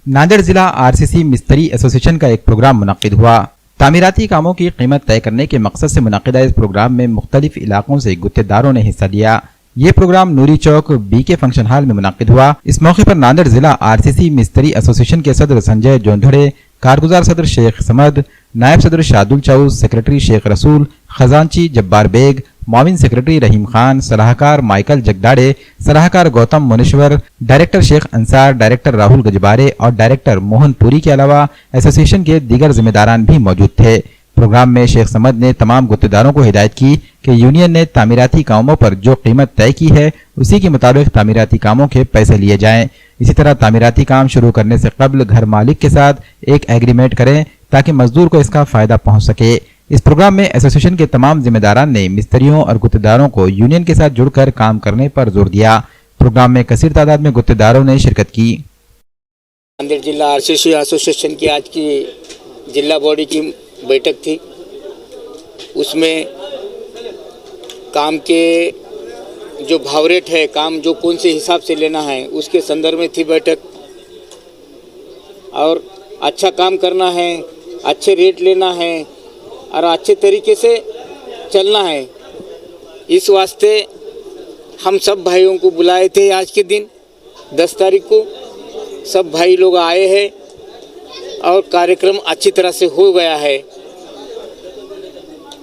नांदेड़ जिला आरसीसी मिस्त्री एसोसिएशन का एक प्रोग्राम मुनक्किद हुआ। तामीराती कामों की कीमत तय करने के मकसद से मुनक्किदा इस प्रोग्राम में मुख्तलिफ इलाकों से गुत्तेदारों ने हिस्सा लिया। ये प्रोग्राम नूरी चौक बीके फंक्शन हॉल में मुनक्किद हुआ। इस मौके पर नांदेड़ जिला आरसीसी मिस्त्री एसोसिएशन के सदर संजय जोंधड़े, कारगुजार सदर शेख समद, नायब सदर शादुल चाउस, सेक्रेटरी शेख रसूल, खजांची जब्बार बेग, माविन सेक्रेटरी रहीम खान, सलाहकार माइकल जगदाड़े, सलाहकार गौतम मुनेश्वर, डायरेक्टर शेख अंसार, डायरेक्टर राहुल गजबारे और डायरेक्टर मोहन पुरी के अलावा एसोसिएशन के दीगर जिम्मेदारान भी मौजूद थे। प्रोग्राम में शेख समद ने तमाम गुत्तेदारों को हिदायत की कि यूनियन ने तामीराती कामों पर जो कीमत तय की है उसी के मुताबिक तामीराती कामों के पैसे लिए जाएं। इसी तरह तामीराती काम शुरू करने से कबल घर मालिक के साथ एक एग्रीमेंट करें ताकि मजदूर को इसका फायदा पहुंच सके। इस प्रोग्राम में एसोसिएशन के तमाम जिम्मेदारान ने मिस्त्रियों और गुत्तेदारों को यूनियन के साथ जुड़कर काम करने पर जोर दिया। प्रोग्राम में कसीर तादाद में गुत्तेदारों ने शिरकत की। नांदेड़ जिला आरसीसी एसोसिएशन की आज की जिला बॉडी की बैठक थी। उसमें काम के जो भाव रेट है, काम जो कौन से हिसाब से लेना है उसके संदर्भ में थी बैठक। और अच्छा काम करना है, अच्छे रेट लेना है और अच्छे तरीके से चलना है। इस वास्ते हम सब भाइयों को बुलाए थे। आज के दिन 10 तारीख को सब भाई लोग आए हैं और कार्यक्रम अच्छी तरह से हो गया है।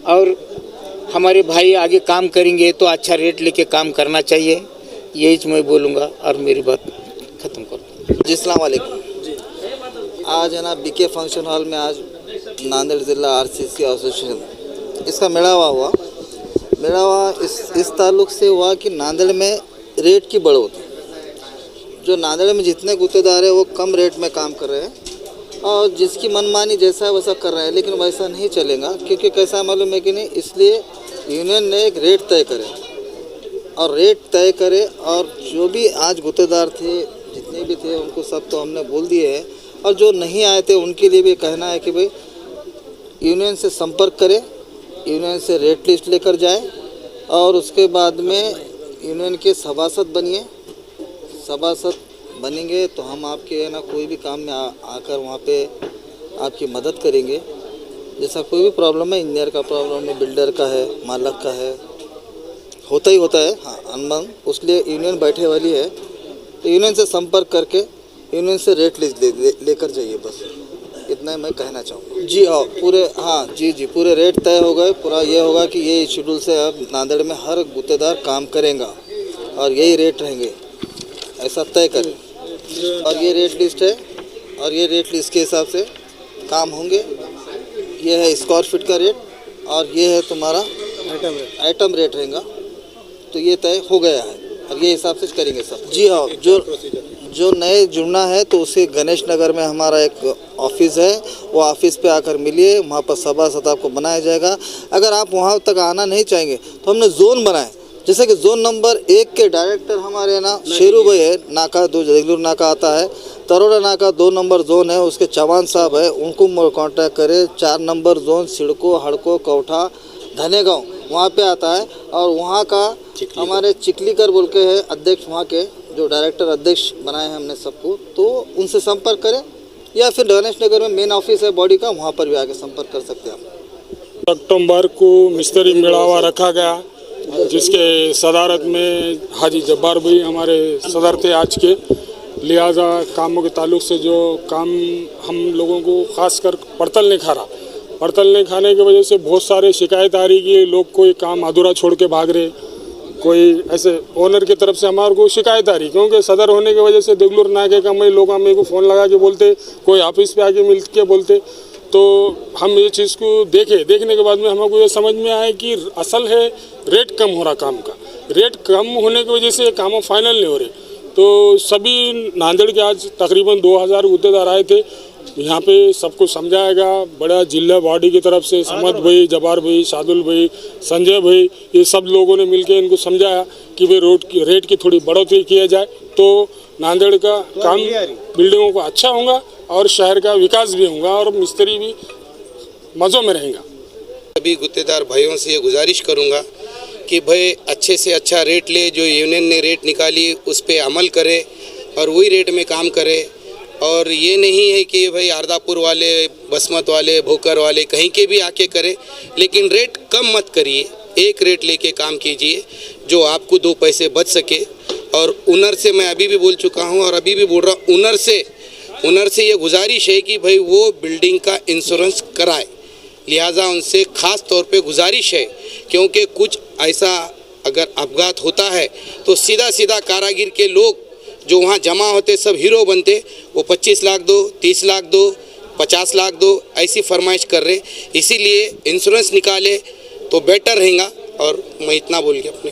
और हमारे भाई आगे काम करेंगे तो अच्छा रेट लेके काम करना चाहिए, यही मैं बोलूँगा और मेरी बात ख़त्म करूँ। जी अस्सलाम वालेकुम। आज है ना बीके फंक्शन हॉल में आज नांदेड़ ज़िला आरसीसी एसोसिएशन इसका मेड़ावा हुआ। इस ताल्लुक़ से हुआ कि नांदेड़ में रेट की बढ़ोतरी, जो नांदेड़ में जितने गुत्तेदार हैं वो कम रेट में काम कर रहे हैं और जिसकी मनमानी जैसा है वैसा कर रहे हैं, लेकिन वैसा नहीं चलेगा। क्योंकि कैसा मालूम है कि नहीं, इसलिए यूनियन ने एक रेट तय करे और रेट तय करे और जो भी आज गुत्तेदार थे जितने भी थे उनको सब तो हमने बोल दिए हैं। और जो नहीं आए थे उनके लिए भी कहना है कि भाई यूनियन से संपर्क करें, यूनियन से रेट लिस्ट लेकर जाए और उसके बाद में यूनियन के सभासद बनिए। सभासद बनेंगे तो हम आपके ना कोई भी काम में आकर वहाँ पे आपकी मदद करेंगे। जैसा कोई भी प्रॉब्लम है, इंजीनियर का प्रॉब्लम है, बिल्डर का है, मालक का है, होता ही होता है हाँ अनबन, उसके लिए यूनियन बैठे वाली है। तो यूनियन से संपर्क करके यूनियन से रेट लिस्ट लेकर जाइए, बस इतना मैं कहना चाहूँगा। जी हाँ, पूरे रेट तय हो गए। पूरा ये होगा कि ये शेड्यूल से अब नांदेड़ में हर गुत्तेदार काम करेगा और यही रेट रहेंगे, ऐसा तय करें। और ये रेट लिस्ट है और ये रेट लिस्ट के हिसाब से काम होंगे। ये है स्क्वायर फीट का रेट और ये है तुम्हारा आइटम रेट रहेगा। तो ये तय हो गया है और ये हिसाब से करेंगे सब। जी हाँ, जो नए जुड़ना है तो उसे गणेश नगर में हमारा एक ऑफिस है, वो ऑफिस पे आकर मिलिए, वहाँ पर सभासद आपको बनाया जाएगा। अगर आप वहाँ तक आना नहीं चाहेंगे तो हमने जोन बनाए, जैसे कि जोन नंबर 1 के डायरेक्टर हमारे ना शेरू भाई है, नाका 2 जगलूर नाका आता है, तरोड़ा नाका 2 नंबर जोन है, उसके चौहान साहब है, उनको कांटेक्ट करें। 4 नंबर जोन सिड़को, हड़को, कौठा, धनेगांव वहाँ पे आता है। और वहाँ का हमारे चिकलीकर बोल के है अध्यक्ष, वहाँ के जो डायरेक्टर अध्यक्ष बनाए हैं हमने सबको, तो उनसे संपर्क करें या फिर गणेश नगर में मेन ऑफिस है बॉडी का, वहाँ पर भी आके संपर्क कर सकते हैं आप। अक्टूबर को मिस्त्री मेड़ावा रखा गया जिसके सदारत में हाजी जब्बार भाई हमारे सदर थे आज के। लिहाजा कामों के ताल्लुक से जो काम हम लोगों को खासकर पड़तल नहीं खा रहा, पड़तल नहीं खाने की वजह से बहुत सारे शिकायत आ रही कि लोग कोई काम अधूरा छोड़ के भाग रहे, कोई ऐसे ओनर की तरफ से हमारे को शिकायत आ रही। क्योंकि सदर होने की वजह से देगलूर नाके का मैं लोग मेरे को फ़ोन लगा के बोलते, कोई ऑफिस पे आके मिल के बोलते। तो हम ये चीज़ को देखने के बाद में हमको ये समझ में आया कि असल है रेट कम हो रहा काम का। रेट कम होने की वजह से काम फाइनल नहीं हो रहे। तो सभी नांदेड़ के आज तकरीबन 2000 गुत्तेदार आए थे। यहाँ पे सबको समझाएगा, बड़ा जिला बॉडी की तरफ से समद भाई, जब्बार भाई, शादुल भाई, संजय भाई, ये सब लोगों ने मिलकर इनको समझाया कि भाई रेट की थोड़ी बढ़ोतरी किया जाए तो नांदेड़ का काम बिल्डिंगों का अच्छा होगा और शहर का विकास भी होगा और मिस्त्री भी मज़ों में रहेगा। सभी गुत्तेदार भाइयों से ये गुजारिश करूँगा कि भाई अच्छे से अच्छा रेट ले, जो यूनियन ने रेट निकाली उस पर अमल करे और वही रेट में काम करे और ये नहीं है कि भाई आरदापुर वाले, बसमत वाले, भोकर वाले कहीं के भी आके करें, लेकिन रेट कम मत करिए, एक रेट लेके काम कीजिए जो आपको 2 पैसे बच सके। और ओनर से मैं अभी भी बोल चुका हूँ और अभी भी बोल रहा हूँ, ओनर से ये गुजारिश है कि भाई वो बिल्डिंग का इंश्योरेंस कराए। लिहाजा उनसे ख़ास तौर पे गुजारिश है, क्योंकि कुछ ऐसा अगर अपघात होता है तो सीधा सीधा कारागिर के लोग जो वहाँ जमा होते सब हीरो बनते, वो 25 लाख दो, 30 लाख दो, 50 लाख दो, ऐसी फरमाइश कर रहे। इसीलिए इंश्योरेंस निकाले तो बेटर रहेगा। और मैं इतना बोल के अपने